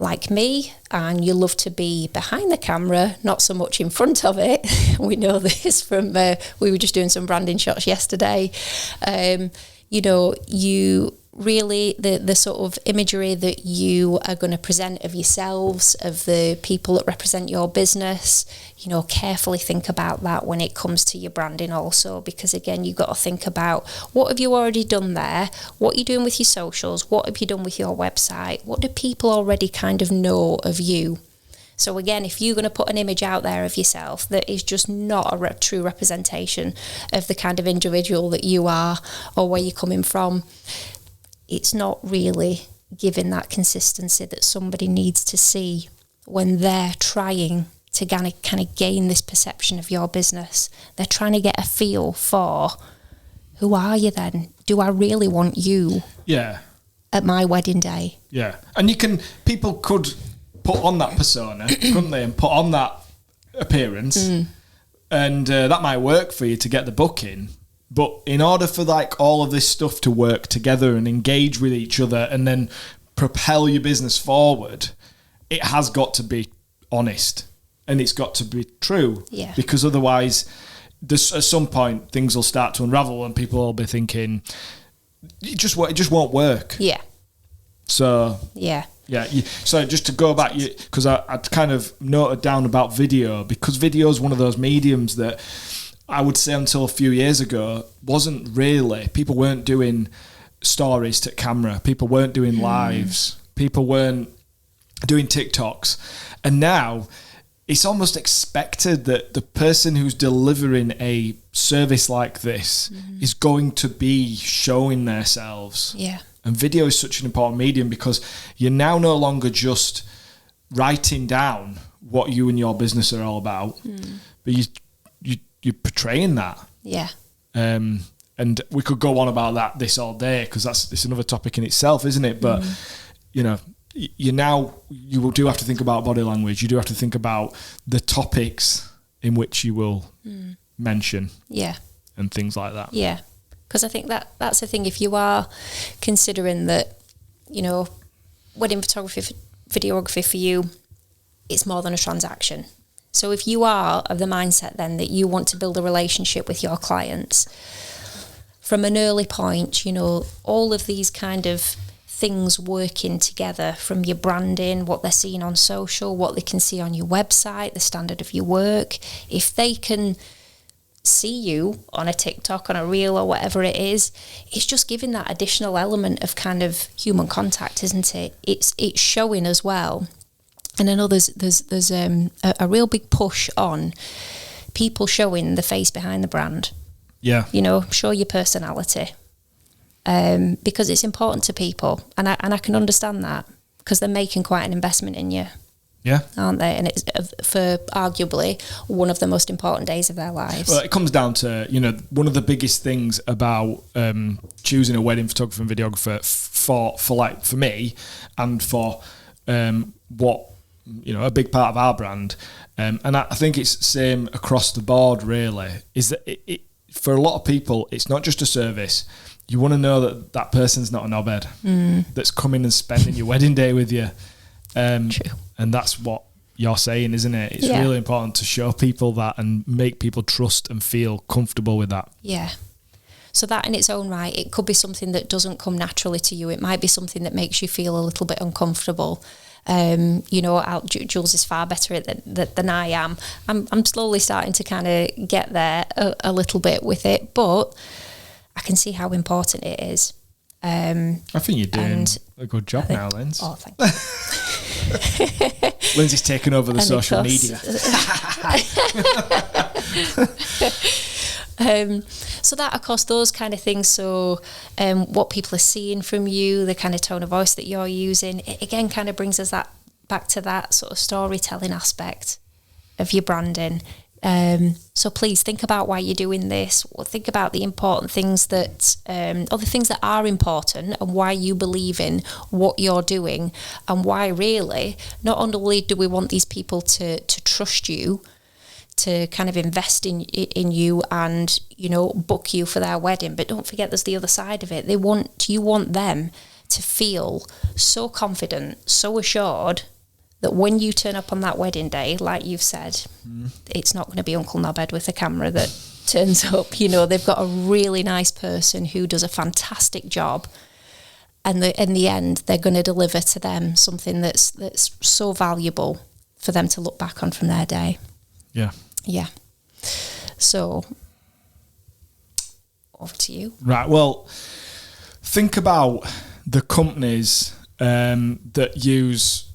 like me and you love to be behind the camera, not so much in front of it, we know this from, we were just doing some branding shots yesterday, you really, the sort of imagery that you are going to present of yourselves, of the people that represent your business, carefully think about that when it comes to your branding also, because again, you've got to think about what have you already done there, what are you doing with your socials, what have you done with your website, what do people already kind of know of you. So again, if you're going to put an image out there of yourself that is just not a true representation of the kind of individual that you are or where you're coming from, it's not really giving that consistency that somebody needs to see when they're trying to kind of gain this perception of your business. They're trying to get a feel for, who are you then? Do I really want you? Yeah. At my wedding day? Yeah. And people could put on that persona, couldn't they, and put on that appearance, and that might work for you to get the booking. But in order for all of this stuff to work together and engage with each other and then propel your business forward, it has got to be honest and it's got to be true. Yeah. Because otherwise, at some point, things will start to unravel and people will be thinking, it just won't work. Yeah. So yeah. Yeah. So just to go back, because I'd kind of noted down about video, because video is one of those mediums that I would say until a few years ago wasn't really. People weren't doing stories to camera. People weren't doing lives. People weren't doing TikToks. And now it's almost expected that the person who's delivering a service like this is going to be showing themselves. Yeah. And video is such an important medium because you're now no longer just writing down what you and your business are all about, but you're portraying that. Yeah. And we could go on about this all day because it's another topic in itself, isn't it? But you do have to think about body language. You do have to think about the topics in which you will mention. Yeah. And things like that. Yeah. Because I think that's the thing. If you are considering that, wedding photography, videography for you, it's more than a transaction. So if you are of the mindset then that you want to build a relationship with your clients from an early point, you know, all of these kind of things working together, from your branding, what they're seeing on social, what they can see on your website, the standard of your work, if they can see you on a TikTok, on a reel or whatever it is, it's just giving that additional element of kind of human contact, isn't it? It's showing as well. And I know there's a real big push on people showing the face behind the brand. Yeah. You know, show your personality. Because it's important to people, and I can understand that, because they're making quite an investment in you, aren't they? And it's for arguably one of the most important days of their lives. Well, it comes down to, you know, one of the biggest things about choosing a wedding photographer and videographer for me, and for what, you know, a big part of our brand, and I think it's the same across the board really, is that it for a lot of people it's not just a service. You want to know that that person's not a knobhead that's coming and spending your wedding day with you. True. And that's what you're saying, isn't it? It's really important to show people that and make people trust and feel comfortable with that. Yeah. So that in its own right, it could be something that doesn't come naturally to you. It might be something that makes you feel a little bit uncomfortable. You know, Jules is far better at that than I am. I'm slowly starting to kind of get there a little bit with it, but I can see how important it is. I think you're doing a good job now, Linz. Oh, thank you. Lindsay's taken over the social media. So that, of course, those kind of things. So what people are seeing from you, the kind of tone of voice that you're using, it again kind of brings us that back to that sort of storytelling aspect of your branding. So please think about why you're doing this, or think about the important things that, or the things that are important, and why you believe in what you're doing, and why really not only do we want these people to trust you, to kind of invest in you and, you know, book you for their wedding, but don't forget there's the other side of it. You want them to feel so confident, so assured that when you turn up on that wedding day, like you've said, it's not going to be Uncle Knobhead with a camera that turns up. You know, they've got a really nice person who does a fantastic job, and in the end, they're going to deliver to them something that's so valuable for them to look back on from their day. Yeah. Yeah. So, over to you. Right. Well, think about the companies that use.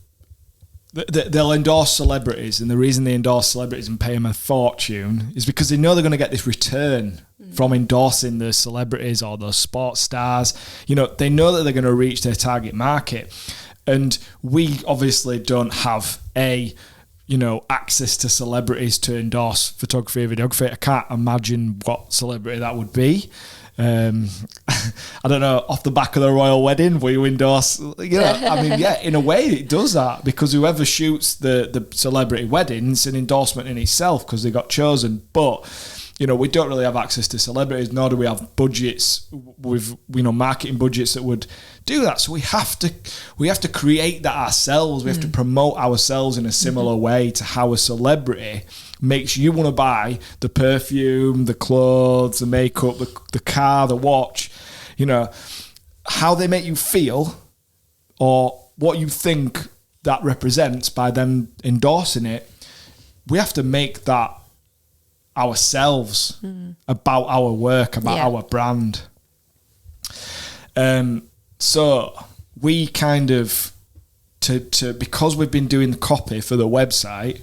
They'll endorse celebrities, and the reason they endorse celebrities and pay them a fortune is because they know they're going to get this return from endorsing the celebrities or those sports stars. You know, they know that they're going to reach their target market, and we obviously don't have access to celebrities to endorse photography or videography. I can't imagine what celebrity that would be. I don't know, off the back of the royal wedding, will you endorse, I mean, yeah, in a way it does that, because whoever shoots the celebrity wedding, it's an endorsement in itself because they got chosen. But, you know, we don't really have access to celebrities, nor do we have budgets with, marketing budgets that would do that. So we have to create that ourselves. We have to promote ourselves in a similar way to how a celebrity makes you want to buy the perfume, the clothes, the makeup, the car, the watch. You know, how they make you feel, or what you think that represents by them endorsing it. We have to make that ourselves, about our work, about our brand. So we kind of, because we've been doing the copy for the website,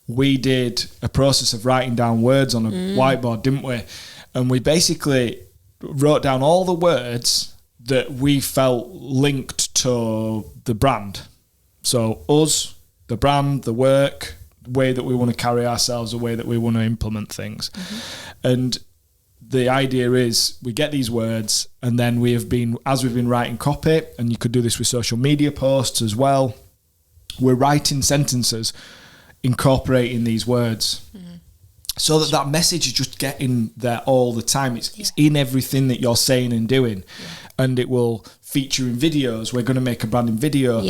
we did a process of writing down words on a whiteboard, didn't we? And we basically wrote down all the words that we felt linked to the brand. So us, the brand, the work, the way that we want to carry ourselves, the way that we want to implement things. And the idea is we get these words, and then we've been writing copy, and you could do this with social media posts as well, we're writing sentences incorporating these words, so that message is just getting there all the time. It's in everything that you're saying and doing, and it will feature in videos. We're going to make a branding video,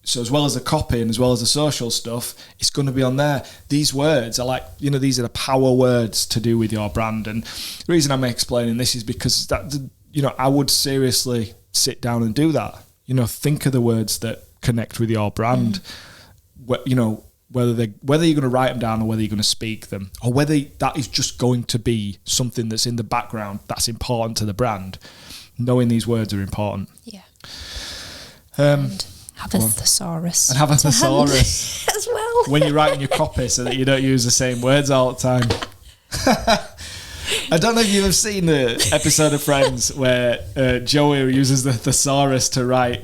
So as well as the copy and as well as the social stuff, it's going to be on there. These words are like, these are the power words to do with your brand. And the reason I'm explaining this is because that, I would seriously sit down and do that. Think of the words that connect with your brand. Whether you're going to write them down or whether you're going to speak them, or whether that is just going to be something that's in the background that's important to the brand. Knowing these words are important. Yeah. And have a thesaurus. And have a thesaurus as well. When you're writing your copy, so that you don't use the same words all the time. I don't know if you've ever seen the episode of Friends where Joey uses the thesaurus to write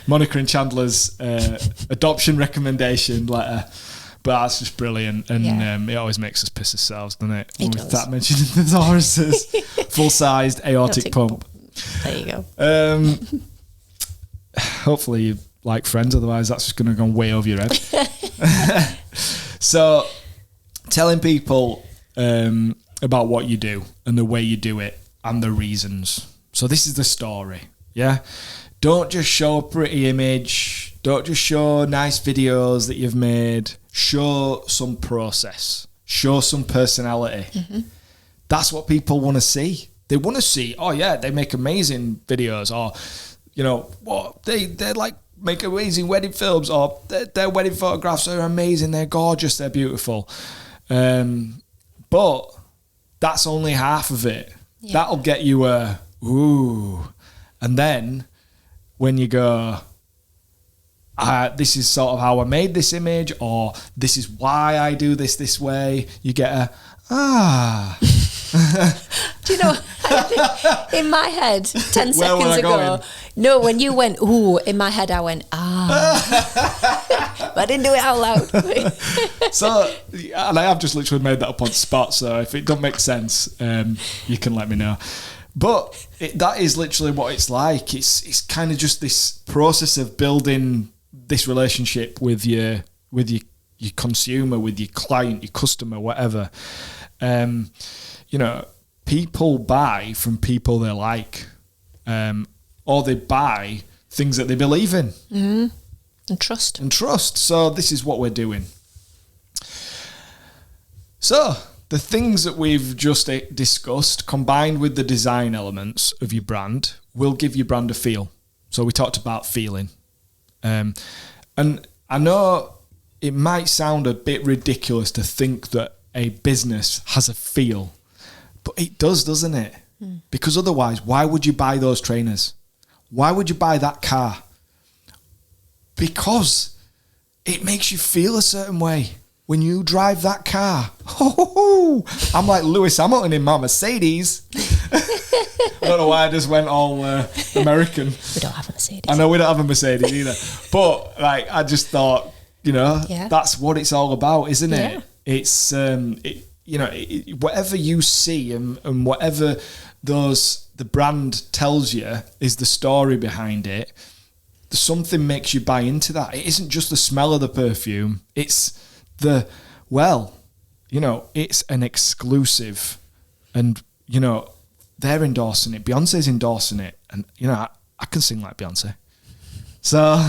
Monica and Chandler's adoption recommendation letter. But that's just brilliant, and it always makes us piss ourselves, doesn't it? When we start mentioning thesauruses. Full-sized aortic pump. There you go. Hopefully you like Friends, otherwise that's just going to go way over your head. So, telling people about what you do and the way you do it and the reasons. So this is the story, yeah? Don't just show a pretty image. Don't just show nice videos that you've made. Show some process. Show some personality. Mm-hmm. That's what people want to see. They want to see, oh yeah, they make amazing videos, or they're like make amazing wedding films, or their wedding photographs are amazing, they're gorgeous, they're beautiful. But that's only half of it. Yeah. That'll get you a ooh. And then when you go, this is sort of how I made this image, or this is why I do this way, you get a Do you know, in my head, 10 seconds ago, no, when you went, ooh, in my head I went, but I didn't do it out loud. So, and I have just literally made that up on the spot, so if it don't make sense, you can let me know. But that is literally what it's like. It's kind of just this process of building this relationship with your consumer, with your client, your customer, whatever. People buy from people they like, or they buy things that they believe in. Mm-hmm. And trust. So this is what we're doing. So the things that we've just discussed, combined with the design elements of your brand, will give your brand a feel. So we talked about feeling. And I know it might sound a bit ridiculous to think that a business has a feel, but it does, doesn't it? Mm. Because otherwise, why would you buy those trainers? Why would you buy that car? Because it makes you feel a certain way when you drive that car. I'm like Lewis Hamilton in my Mercedes. I don't know why I just went all American. We don't have a Mercedes. I know we don't have a Mercedes either. But I just thought, that's what it's all about, isn't it? Yeah. It's whatever you see and whatever the brand tells you is the story behind it. Something makes you buy into that. It isn't just the smell of the perfume. It's it's an exclusive, and they're endorsing it. Beyonce's endorsing it, and I can sing like Beyonce. So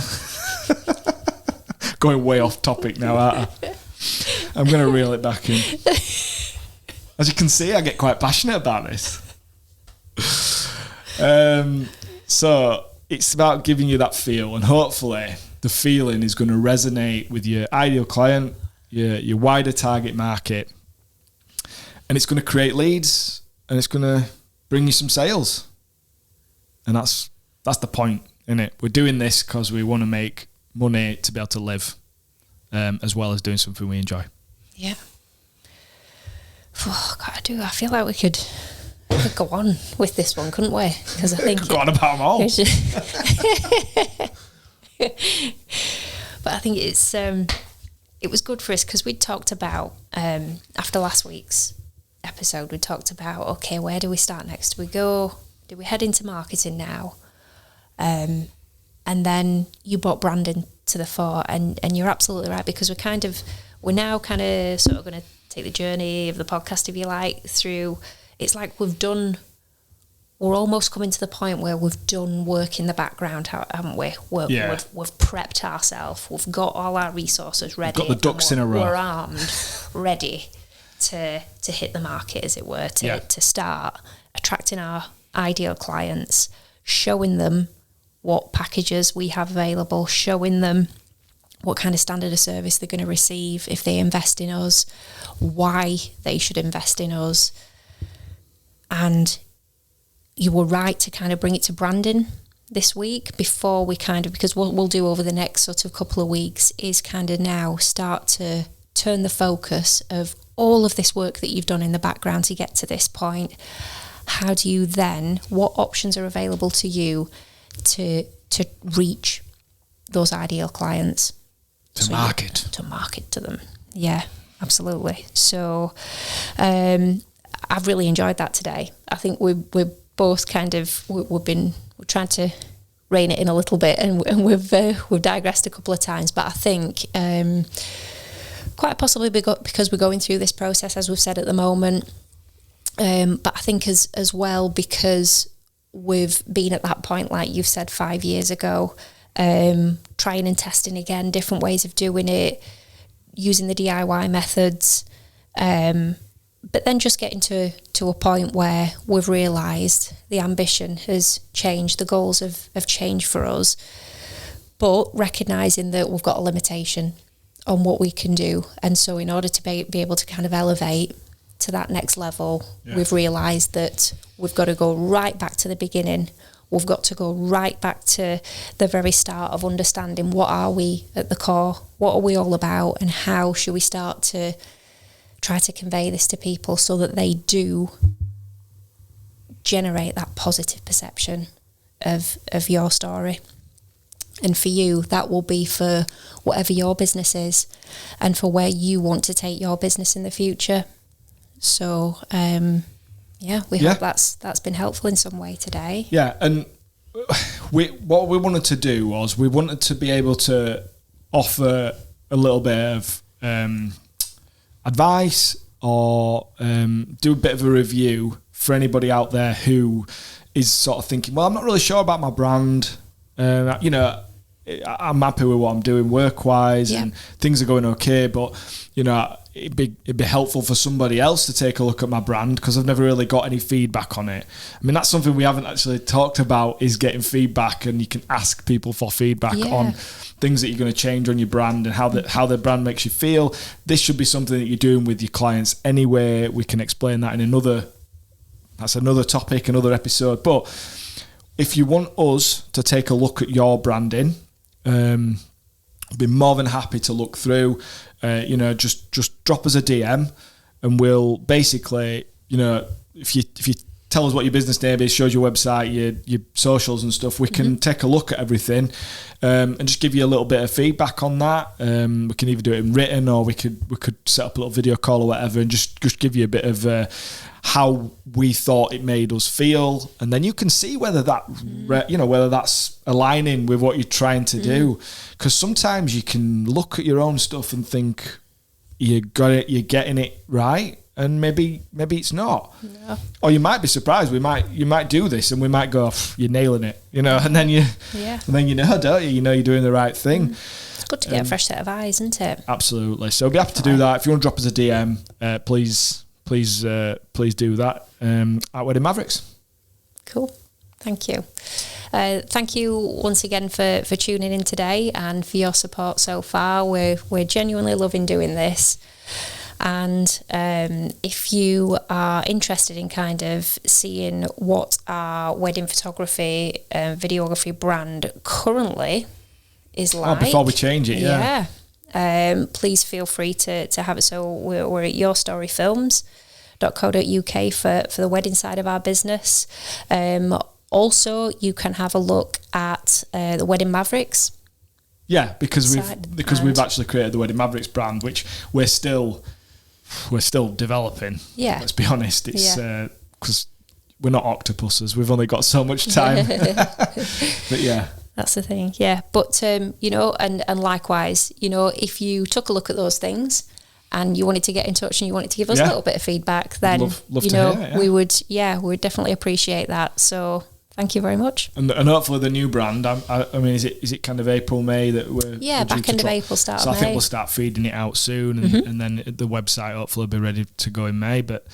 going way off topic now, aren't I? I'm going to reel it back in. As you can see, I get quite passionate about this. So it's about giving you that feel, and hopefully the feeling is going to resonate with your ideal client, your wider target market, and it's going to create leads, and it's going to bring you some sales. And that's the point, isn't it? We're doing this because we want to make money to be able to live, as well as doing something we enjoy. Yeah. Oh, God, I feel like we could go on with this one, couldn't we? Because I think could go on about them all. But I think it was good for us because we talked about after last week's episode, we talked about, okay, where do we start next? Do we head into marketing now? And then you brought branding to the fore, and you're absolutely right, because we're now kind of sort of going to take the journey of the podcast, if you like, through. It's like we've done we're almost coming to the point where we've done work in the background, haven't we? We've prepped ourselves. We've got all our resources ready. We've got the ducks in a row. We're armed, ready to hit the market, as it were, to start attracting our ideal clients, showing them what packages we have available, showing them what kind of standard of service they're going to receive if they invest in us, why they should invest in us. And you were right to kind of bring it to branding this week before we because what we'll do over the next sort of couple of weeks is kind of now start to turn the focus of all of this work that you've done in the background to get to this point. How do you then, what options are available to you to reach those ideal clients? To market to them. Yeah, absolutely. So I've really enjoyed that today. I think we're both we're trying to rein it in a little bit, and we've digressed a couple of times. But I think quite possibly because we're going through this process, as we've said at the moment. But I think as well because we've been at that point, like you've said, 5 years ago, trying and testing again, different ways of doing it, using the DIY methods, but then just getting to a point where we've realised the ambition has changed, the goals have changed for us, but recognising that we've got a limitation on what we can do. And so in order to be able to kind of elevate to that next level, we've realised that we've got to go right back to the beginning. We've got to go right back to the very start of understanding what are we at the core, what are we all about, and how should we start to try to convey this to people so that they do generate that positive perception of your story. And for you, that will be for whatever your business is and for where you want to take your business in the future. So, we hope that's been helpful in some way today. Yeah, and what we wanted to do was we wanted to be able to offer a little bit of advice or do a bit of a review for anybody out there who is sort of thinking, well, I'm not really sure about my brand. I'm happy with what I'm doing work-wise and things are going okay, but, it'd be helpful for somebody else to take a look at my brand because I've never really got any feedback on it. I mean, that's something we haven't actually talked about, is getting feedback, and you can ask people for feedback on things that you're going to change on your brand and how the brand makes you feel. This should be something that you're doing with your clients anyway. We can explain that in that's another topic, another episode. But if you want us to take a look at your branding, I'd be more than happy to look through. Just drop us a DM, and we'll basically, if you tell us what your business name is, shows your website, your socials and stuff, we can take a look at everything and just give you a little bit of feedback on that. We can either do it in written, or we could set up a little video call or whatever, and just give you a bit of how we thought it made us feel, and then you can see whether whether that's aligning with what you're trying to do. Because sometimes you can look at your own stuff and think you're getting it right, and maybe it's not. No. Or you might be surprised. You might do this, and we might go, you're nailing it, and then don't you? You're doing the right thing. It's good to get a fresh set of eyes, isn't it? Absolutely. So be happy to do that. If you want to drop us a DM, please do that at Wedding Mavericks. Cool. Thank you. Thank you once again for tuning in today and for your support so far. We're genuinely loving doing this. And if you are interested in kind of seeing what our wedding photography and videography brand currently is like. Before we change it, please feel free to have it. So we're at yourstoryfilms.co.uk for the wedding side of our business. Also, you can have a look at the Wedding Mavericks. Yeah, because we've actually created the Wedding Mavericks brand, which we're still developing. Yeah, let's be honest. It's because we're not octopuses. We've only got so much time. But yeah. That's the thing, yeah. But, and likewise, if you took a look at those things and you wanted to get in touch and you wanted to give us a little bit of feedback, then love you to know, hear, we would definitely appreciate that. So thank you very much. And hopefully the new brand, I mean, is it kind of April, May that we're back end of April, start so of I May. think we'll start feeding it out soon, and then the website hopefully will be ready to go in May. But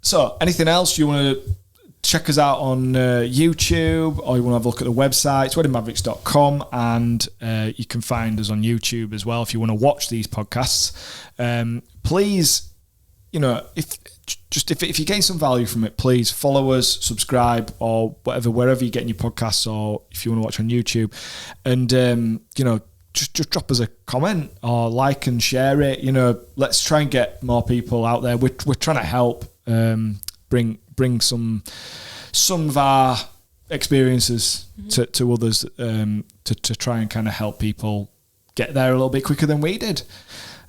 so anything else you want to check us out on YouTube, or you want to have a look at the website? It's weddingmavericks.com, and you can find us on YouTube as well if you want to watch these podcasts. Please, you know, if you gain some value from it, please follow us, subscribe, or whatever, wherever you're getting your podcasts, or if you want to watch on YouTube, and you know, just drop us a comment or like and share it. You know, let's try and get more people out there. We're trying to help bring some of our experiences to others, to try and kind of help people get there a little bit quicker than we did.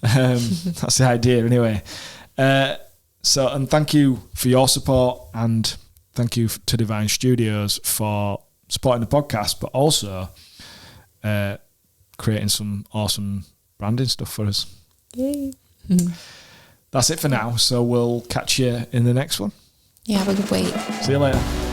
That's the idea anyway. So, and thank you for your support, and thank you to Divine Studios for supporting the podcast, but also creating some awesome branding stuff for us. Yay. That's it for now. So we'll catch you in the next one. Yeah, have a good week. See you later.